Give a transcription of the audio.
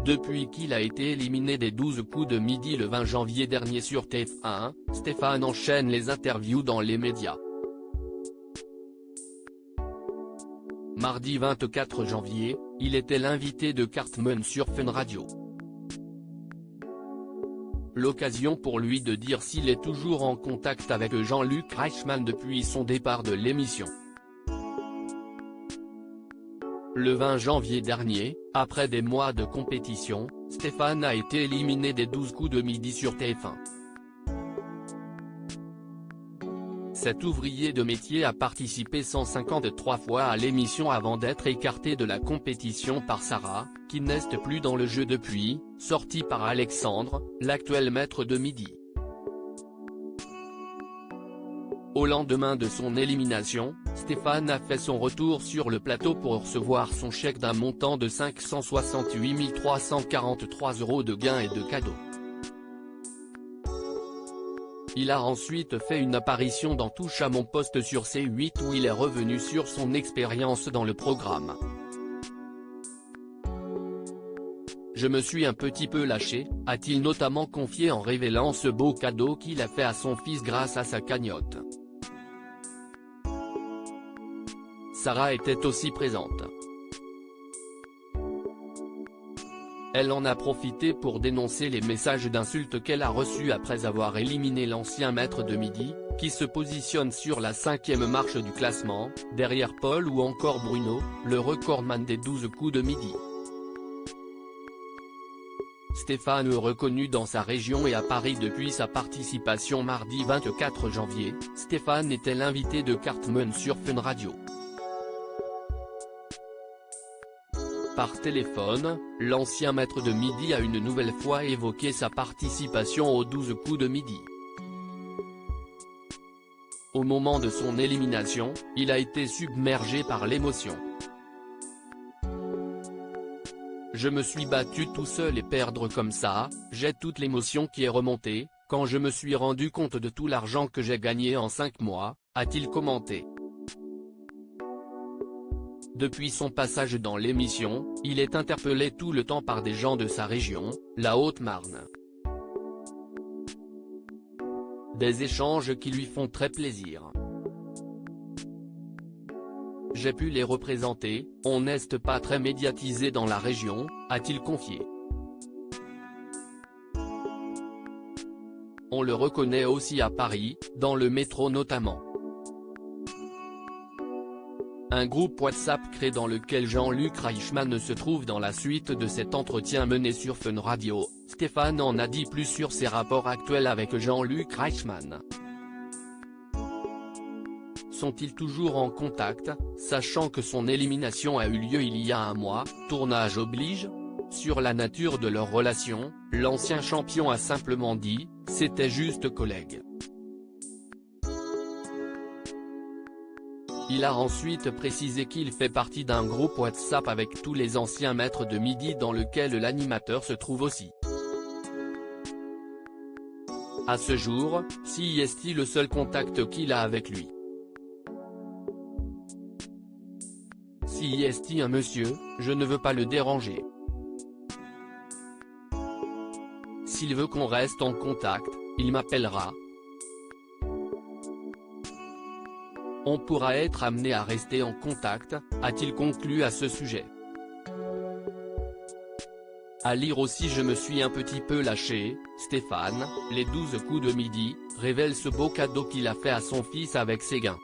Depuis qu'il a été éliminé des 12 coups de midi le 20 janvier dernier sur TF1, Stéphane enchaîne les interviews dans les médias. Mardi 24 janvier, il était l'invité de Cartman sur Fun Radio. L'occasion pour lui de dire s'il est toujours en contact avec Jean-Luc Reichmann depuis son départ de l'émission. Le 20 janvier dernier, après des mois de compétition, Stéphane a été éliminé des 12 coups de midi sur TF1. Cet ouvrier de métier a participé 153 fois à l'émission avant d'être écarté de la compétition par Sarah, qui n'est plus dans le jeu depuis, sortie par Alexandre, l'actuel maître de midi. Au lendemain de son élimination, Stéphane a fait son retour sur le plateau pour recevoir son chèque d'un montant de 568 343 € de gains et de cadeaux. Il a ensuite fait une apparition dans Touche à mon poste sur C8 où il est revenu sur son expérience dans le programme. Je me suis un petit peu lâché, a-t-il notamment confié en révélant ce beau cadeau qu'il a fait à son fils grâce à sa cagnotte. Sarah était aussi présente. Elle en a profité pour dénoncer les messages d'insultes qu'elle a reçus après avoir éliminé l'ancien maître de midi, qui se positionne sur la 5e marche du classement, derrière Paul ou encore Bruno, le recordman des 12 coups de midi. Stéphane reconnu dans sa région et à Paris depuis sa participation mardi 24 janvier, Stéphane était l'invité de Cartman sur Fun Radio. Par téléphone, l'ancien maître de midi a une nouvelle fois évoqué sa participation aux 12 coups de midi. Au moment de son élimination, il a été submergé par l'émotion. Je me suis battu tout seul et perdre comme ça, j'ai toute l'émotion qui est remontée, quand je me suis rendu compte de tout l'argent que j'ai gagné en 5 mois, a-t-il commenté. Depuis son passage dans l'émission, il est interpellé tout le temps par des gens de sa région, la Haute-Marne. Des échanges qui lui font très plaisir. J'ai pu les représenter, on n'est pas très médiatisé dans la région, a-t-il confié. On le reconnaît aussi à Paris, dans le métro notamment. Un groupe WhatsApp créé dans lequel Jean-Luc Reichmann se trouve dans la suite de cet entretien mené sur Fun Radio, Stéphane en a dit plus sur ses rapports actuels avec Jean-Luc Reichmann. Sont-ils toujours en contact, sachant que son élimination a eu lieu il y a un mois, tournage oblige? Sur la nature de leur relation, l'ancien champion a simplement dit « c'était juste collègues ». Il a ensuite précisé qu'il fait partie d'un groupe WhatsApp avec tous les anciens maîtres de midi dans lequel l'animateur se trouve aussi. À ce jour, c'est le seul contact qu'il a avec lui. Si est un monsieur, je ne veux pas le déranger. S'il veut qu'on reste en contact, il m'appellera. On pourra être amené à rester en contact, a-t-il conclu à ce sujet. À lire aussi je me suis un petit peu lâché, Stéphane, les 12 coups de midi, révèle ce beau cadeau qu'il a fait à son fils avec ses gains.